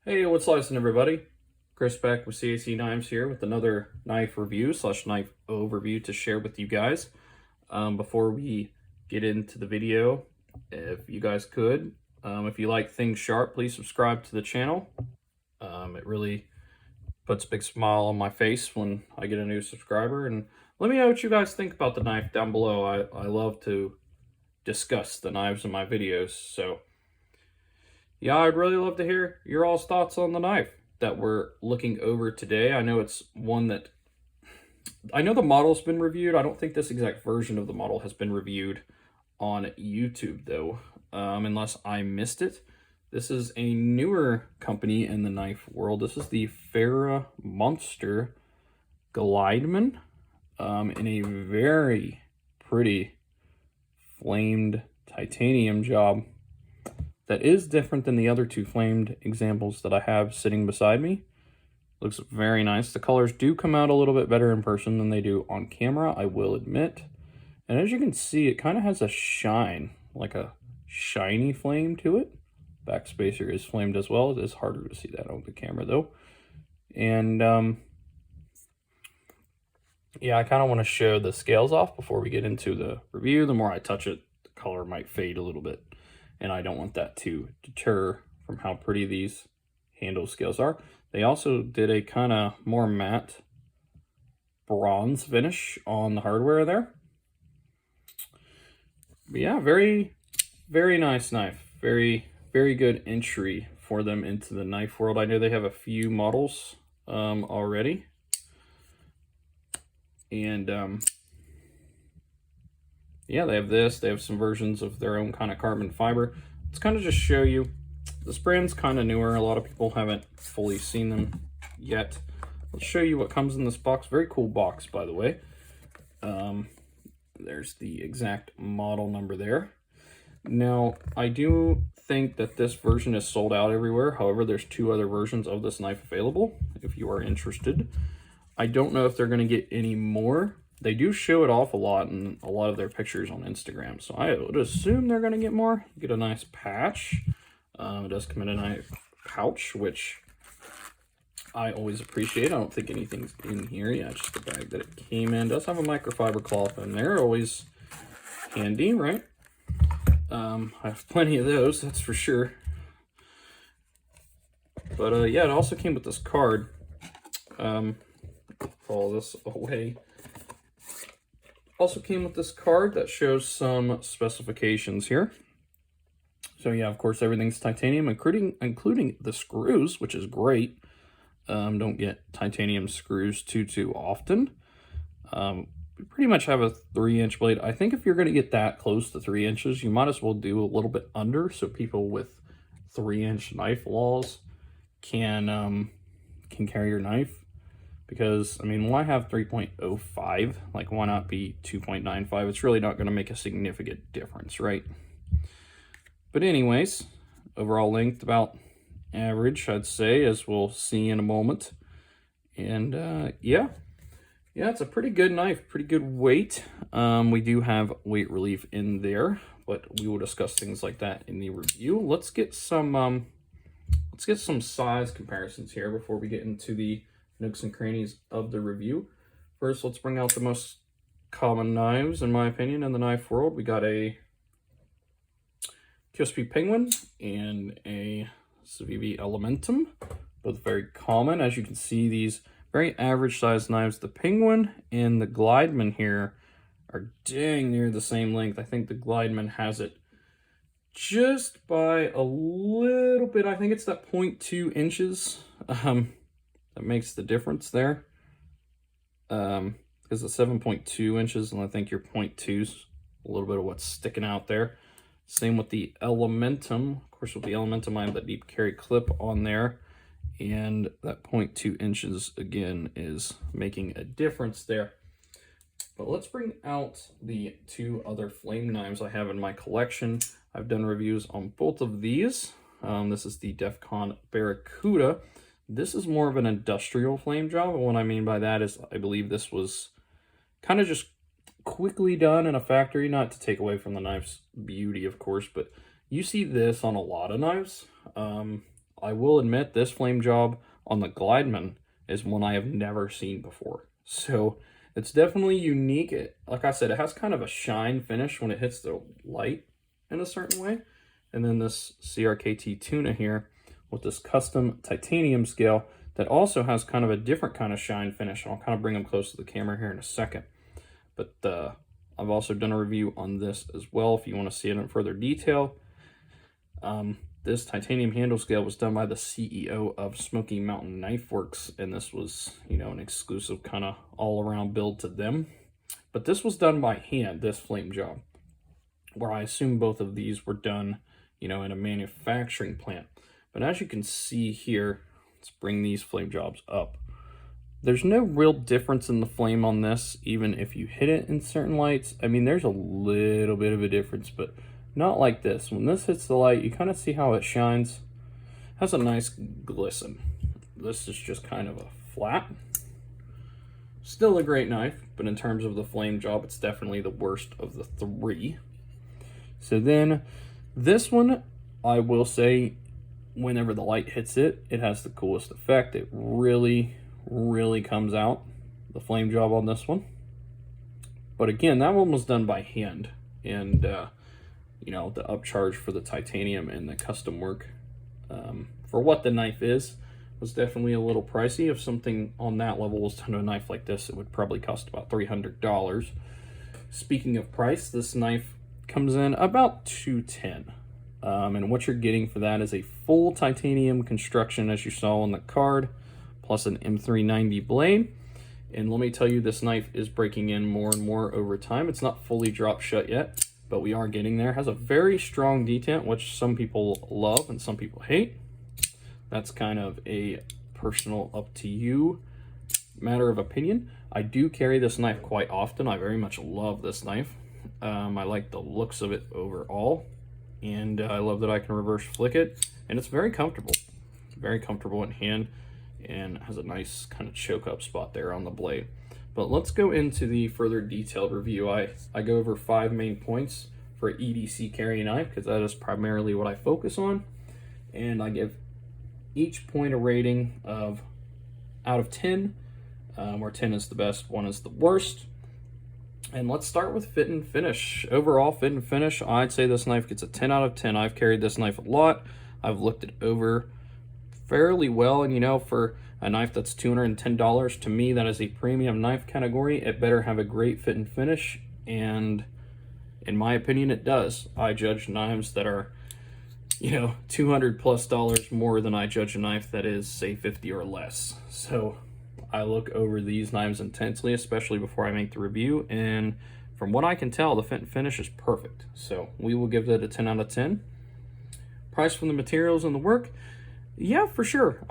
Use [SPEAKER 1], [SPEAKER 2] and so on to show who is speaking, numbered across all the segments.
[SPEAKER 1] Hey, what's slicing everybody? Chris back with CAC Knives here with another knife review / knife overview to share with you guys. Before we get into the video, if you guys could, if you like things sharp, please subscribe to the channel. It really puts a big smile on my face when I get a new subscriber. And let me know what you guys think about the knife down below. I love to discuss the knives in my videos, so yeah, I'd really love to hear your all's thoughts on the knife that we're looking over today. I know it's one that, I know the model's been reviewed. I don't think this exact version of the model has been reviewed on YouTube though, unless I missed it. This is a newer company in the knife world. This is the FerraMonster Glideman, in a very pretty flamed titanium job that is different than the other two flamed examples that I have sitting beside me. Looks very nice. The colors do come out a little bit better in person than they do on camera, I will admit. And as you can see, it kind of has a shine, like a shiny flame to it. Backspacer is flamed as well. It is harder to see that on the camera though. And yeah, I kind of want to show the scales off before we get into the review. The more I touch it, the color might fade a little bit, and I don't want that to deter from how pretty these handle scales are. They also did a kind of more matte bronze finish on the hardware there. But yeah, very, very nice knife. Very, very good entry for them into the knife world. I know they have a few models already. And yeah, they have this. They have some versions of their own kind of carbon fiber. Let's kind of just show you. This brand's kind of newer. A lot of people haven't fully seen them yet. Let's show you what comes in this box. Very cool box, by the way. There's the exact model number there. Now, I do think that this version is sold out everywhere. However, there's two other versions of this knife available if you are interested. I don't know if they're going to get any more. They do show it off a lot in a lot of their pictures on Instagram, so I would assume they're going to get more. You get a nice patch. It does come in a nice pouch, which I always appreciate. I don't think anything's in here. Yeah, just the bag that it came in. It does have a microfiber cloth in there. Always handy, right? I have plenty of those, that's for sure. But yeah, it also came with this card. Follow this away. Also came with this card that shows some specifications here. So yeah, of course, everything's titanium, including the screws, which is great. Don't get titanium screws too often. We pretty much have a 3-inch blade. I think if you're going to get that close to 3 inches, you might as well do a little bit under, so people with 3-inch knife walls can carry your knife. Because, I mean, why have 3.05? Like, why not be 2.95? It's really not going to make a significant difference, right? But anyways, overall length about average, I'd say, as we'll see in a moment. And yeah, it's a pretty good knife, pretty good weight. We do have weight relief in there, but we will discuss things like that in the review. Let's get some size comparisons here before we get into the nooks and crannies of the review. First, let's bring out the most common knives, in my opinion, in the knife world. We got a QSP Penguin and a Civivi Elementum, both very common. As you can see, these very average sized knives, the Penguin and the Glideman here, are dang near the same length. I think the Glideman has it just by a little bit. I think it's that 0.2 inches. That makes the difference there. Because it's 7.2 inches, and I think your 0.2's a little bit of what's sticking out there. Same with the Elementum. Of course, with the Elementum, I have that deep carry clip on there, and that 0.2 inches, again, is making a difference there. But let's bring out the two other flame knives I have in my collection. I've done reviews on both of these. This is the Defcon Barracuda. This is more of an industrial flame job, and what I mean by that is I believe this was kind of just quickly done in a factory, not to take away from the knife's beauty, of course, but you see this on a lot of knives. A I will admit this flame job on the Glideman is one I have never seen before. So it's definitely unique. Like I said, it has kind of a shine finish when it hits the light in a certain way. And then this CRKT tuna here with this custom titanium scale that also has kind of a different kind of shine finish. I'll kind of bring them close to the camera here in a second. But I've also done a review on this as well if you want to see it in further detail. This titanium handle scale was done by the CEO of Smoky Mountain Knife Works, and this was, you know, an exclusive kind of all-around build to them. But this was done by hand, this flame job, where I assume both of these were done, you know, in a manufacturing plant. But as you can see here, let's bring these flame jobs up. There's no real difference in the flame on this, even if you hit it in certain lights. I mean, there's a little bit of a difference, but not like this. When this hits the light, you kind of see how it shines. It has a nice glisten. This is just kind of a flat. Still a great knife, but in terms of the flame job, it's definitely the worst of the three. So then, this one, I will say, whenever the light hits it, it has the coolest effect. It really comes out, the flame job on this one. But again, that one was done by hand, and you know, the upcharge for the titanium and the custom work for what the knife is was definitely a little pricey. If something on that level was done to a knife like this, it would probably cost about $300. Speaking of price, this knife comes in about $210. And what you're getting for that is a full titanium construction, as you saw on the card, plus an M390 blade. And let me tell you, this knife is breaking in more and more over time. It's not fully dropped shut yet, but we are getting there. It has a very strong detent, which some people love and some people hate. That's kind of a personal, up to you matter of opinion. I do carry this knife quite often. I very much love this knife. I like the looks of it overall, and I love that I can reverse flick it, and it's very comfortable. Very comfortable in hand, and has a nice kind of choke up spot there on the blade. But let's go into the further detailed review. I go over 5 main points for EDC carry knife, because that is primarily what I focus on, and I give each point a rating of out of 10, where 10 is the best, 1 is the worst. And let's start with fit and finish. Overall fit and finish, I'd say this knife gets a 10 out of 10. I've carried this knife a lot. I've looked it over fairly well, and you know, for a knife that's $210, to me that is a premium knife category. It better have a great fit and finish, and in my opinion it does. I judge knives that are, you know, $200+ more than I judge a knife that is, say, 50 or less. So I look over these knives intensely, especially before I make the review, and from what I can tell, the fit and finish is perfect. So we will give that a 10 out of 10. Price from the materials and the work, yeah, for sure.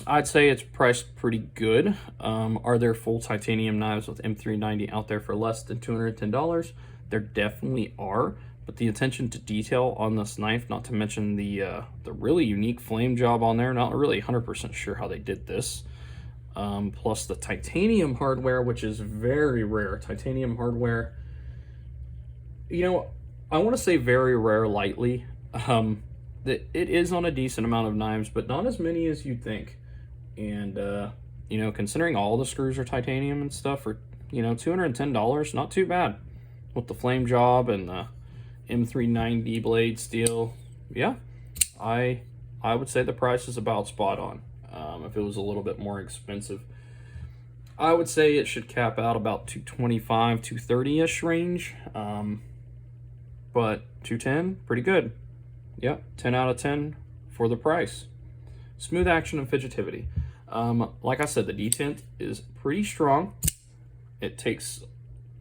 [SPEAKER 1] I'd say it's priced pretty good. Are there full titanium knives with M390 out there for less than $210? There definitely are, but the attention to detail on this knife, not to mention the really unique flame job on there, not really 100% sure how they did this, plus the titanium hardware, which is very rare. Titanium hardware, you know, I want to say very rare lightly. It is on a decent amount of knives, but not as many as you'd think. And you know, considering all the screws are titanium and stuff, for, you know, $210, not too bad with the flame job and the M390 blade steel. Yeah, I would say the price is about spot on. If it was a little bit more expensive, I would say it should cap out about $225, $230-ish range. But $210, pretty good. Yep, 10 out of 10 for the price. Smooth action and fidgetivity. Like I said, the detent is pretty strong. It takes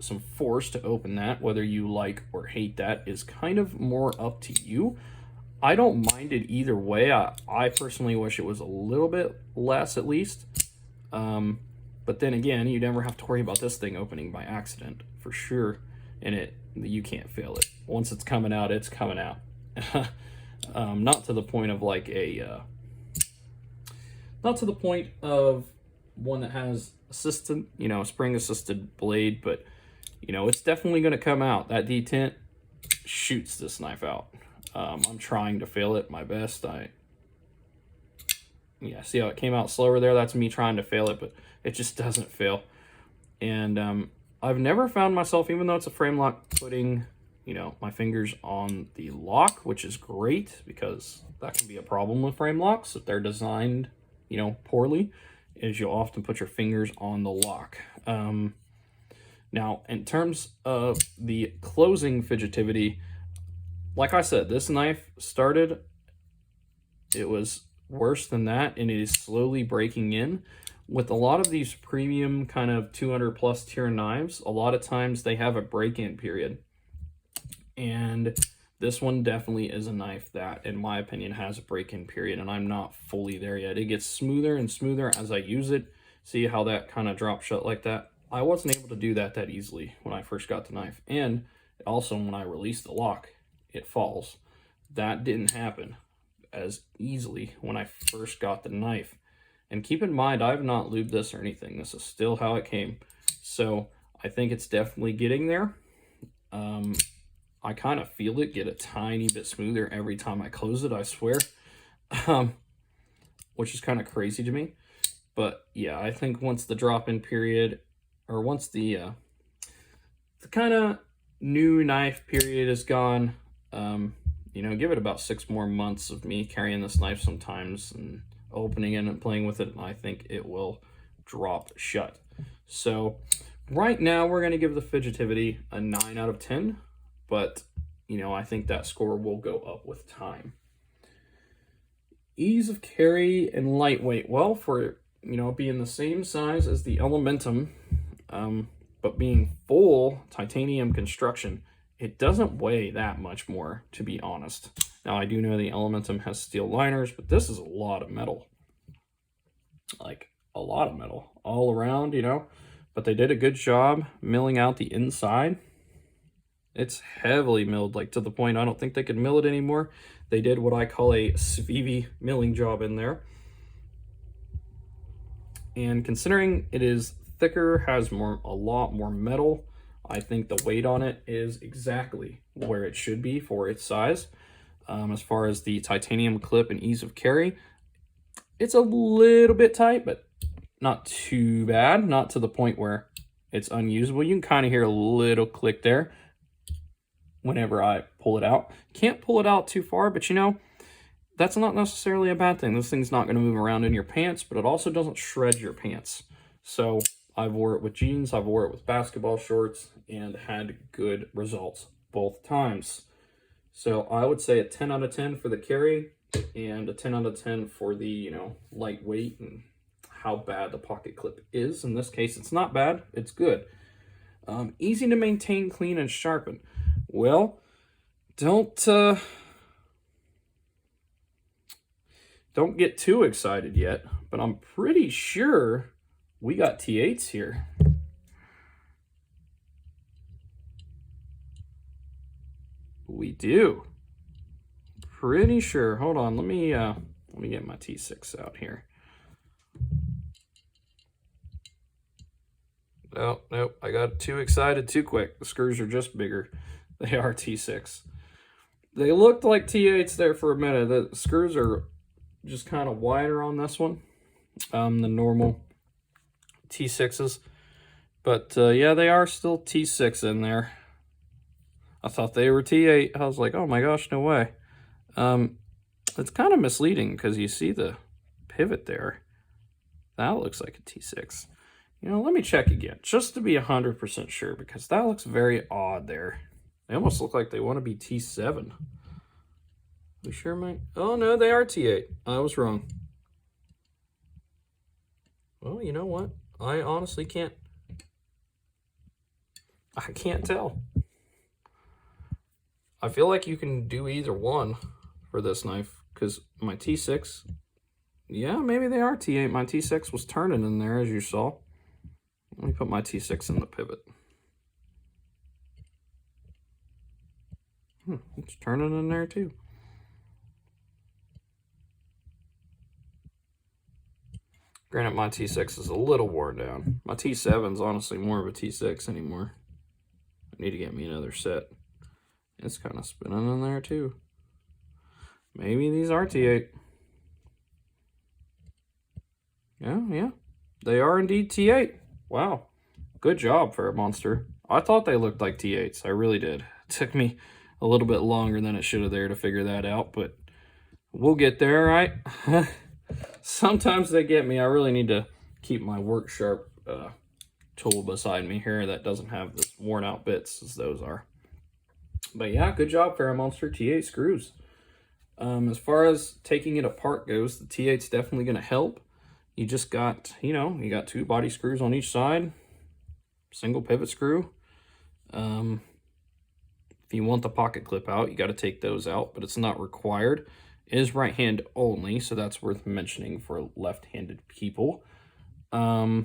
[SPEAKER 1] some force to open that. Whether you like or hate that is kind of more up to you. I don't mind it either way. I personally wish it was a little bit less, at least. But then again, you never have to worry about this thing opening by accident, for sure. And you can't fail it. Once it's coming out, it's coming out. Not to the point of like not to the point of one that has assisted, you know, spring assisted blade, but you know, it's definitely going to come out. That detent shoots this knife out. I'm trying to feel it my best. Yeah, see how it came out slower there? That's me trying to fail it, but it just doesn't fail. And I've never found myself, even though it's a frame lock, putting, you know, my fingers on the lock, which is great because that can be a problem with frame locks if they're designed, you know, poorly, is you'll often put your fingers on the lock. Now, in terms of the closing fidgetivity, like I said, this knife started, it was worse than that, and it is slowly breaking in. With a lot of these premium kind of 200 plus tier knives, a lot of times they have a break-in period. And this one definitely is a knife that, in my opinion, has a break-in period, and I'm not fully there yet. It gets smoother and smoother as I use it. See how that kind of drops shut like that? I wasn't able to do that easily when I first got the knife. And also when I release the lock, it falls. That didn't happen as easily when I first got the knife. And keep in mind, I have not lubed this or anything. This is still how it came. So I think it's definitely getting there. I kind of feel it get a tiny bit smoother every time I close it, I swear. Which is kind of crazy to me. But yeah, I think once the drop-in period, or once the kind of new knife period is gone, you know, give it about 6 more months of me carrying this knife sometimes and opening it and playing with it, and I think it will drop shut. So right now we're going to give the fidgetivity a 9 out of 10, but you know, I think that score will go up with time. Ease of carry and lightweight. Well, for, you know, being the same size as the Elementum, but being full titanium construction, it doesn't weigh that much more, to be honest. Now, I do know the Elementum has steel liners, but this is a lot of metal. Like, a lot of metal all around, you know. But they did a good job milling out the inside. It's heavily milled, like to the point I don't think they could mill it anymore. They did what I call a Svivi milling job in there. And considering it is thicker, has a lot more metal, I think the weight on it is exactly where it should be for its size. As far as the titanium clip and ease of carry, it's a little bit tight, but not too bad. Not to the point where it's unusable. You can kind of hear a little click there whenever I pull it out. Can't pull it out too far, but you know, that's not necessarily a bad thing. This thing's not going to move around in your pants, but it also doesn't shred your pants. So I've wore it with jeans, I've wore it with basketball shorts, and had good results both times. So I would say a 10 out of 10 for the carry, and a 10 out of 10 for the, you know, lightweight and how bad the pocket clip is. In this case, it's not bad, it's good. Easy to maintain, clean, and sharpen. Well, don't get too excited yet, but I'm pretty sure we got T8s here. We do. Pretty sure. Hold on, let me get my T6 out here. Oh, nope, I got too excited too quick. The screws are just bigger. They are T6. They looked like T8s there for a minute. The screws are just kind of wider on this one than normal T6s. But yeah, they are still T6 in there. I thought they were T8. I was like, oh my gosh, no way. It's kind of misleading because you see the pivot there. That looks like a T6. You know, let me check again, just to be 100% sure, because that looks very odd there. They almost look like they want to be T7. We sure might. Oh, no, they are T8. I was wrong. Well, you know what? I honestly can't. I can't tell. I feel like you can do either one for this knife, because my T6, yeah, maybe they are T8. My T6 was turning in there, as you saw. Let me put my T6 in the pivot. It's turning in there too. Granted, my T6 is a little worn down. My T7's honestly more of a T6 anymore. I need to get me another set. It's kind of spinning in there too. Maybe these are T8. Yeah. They are indeed T8. Wow. Good job, FerraMonster. I thought they looked like T8s. I really did. It took me a little bit longer than it should have there to figure that out, but we'll get there, right? Sometimes they get me. I really need to keep my work sharp tool beside me here that doesn't have the worn out bits as those are. But yeah, good job, FerraMonster. T8 screws. As far as taking it apart goes, the T8's definitely going to help. You just got, you got 2 body screws on each side, single pivot screw. If you want the pocket clip out, you got to take those out, but it's not required. It is right hand only, so that's worth mentioning for left-handed people. But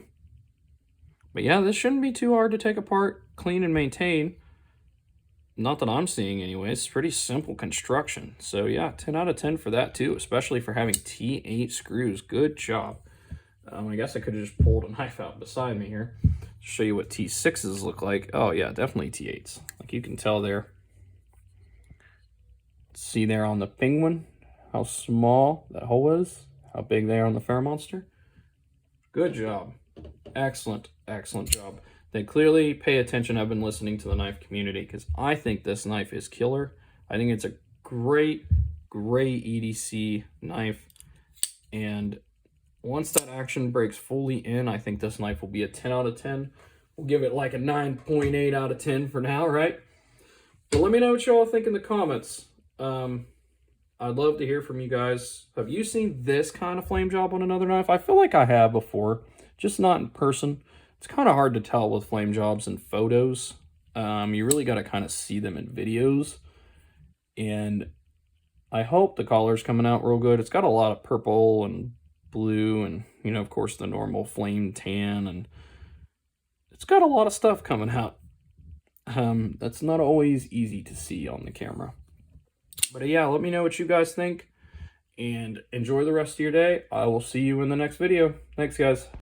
[SPEAKER 1] yeah, this shouldn't be too hard to take apart, clean, and maintain. Not that I'm seeing anyway. It's pretty simple construction. So yeah, 10 out of 10 for that too, especially for having T8 screws. Good job. I guess I could have just pulled a knife out beside me here to show you what T6s look like. Oh yeah, definitely T8s. Like you can tell there. See there on the Penguin how small that hole is, how big they are on the FerraMonster. Good job. Excellent job. They clearly pay attention. I've been listening to the knife community because I think this knife is killer. I think it's a great EDC knife. And once that action breaks fully in, I think this knife will be a 10 out of 10. We'll give it like a 9.8 out of 10 for now, right? But let me know what y'all think in the comments. I'd love to hear from you guys. Have you seen this kind of flame job on another knife? I feel like I have before, just not in person. It's kind of hard to tell with flame jobs in photos. You really got to kind of see them in videos. And I hope the color's coming out real good. It's got a lot of purple and blue and, of course, the normal flame tan. And it's got a lot of stuff coming out. That's not always easy to see on the camera. But yeah, let me know what you guys think. And enjoy the rest of your day. I will see you in the next video. Thanks, guys.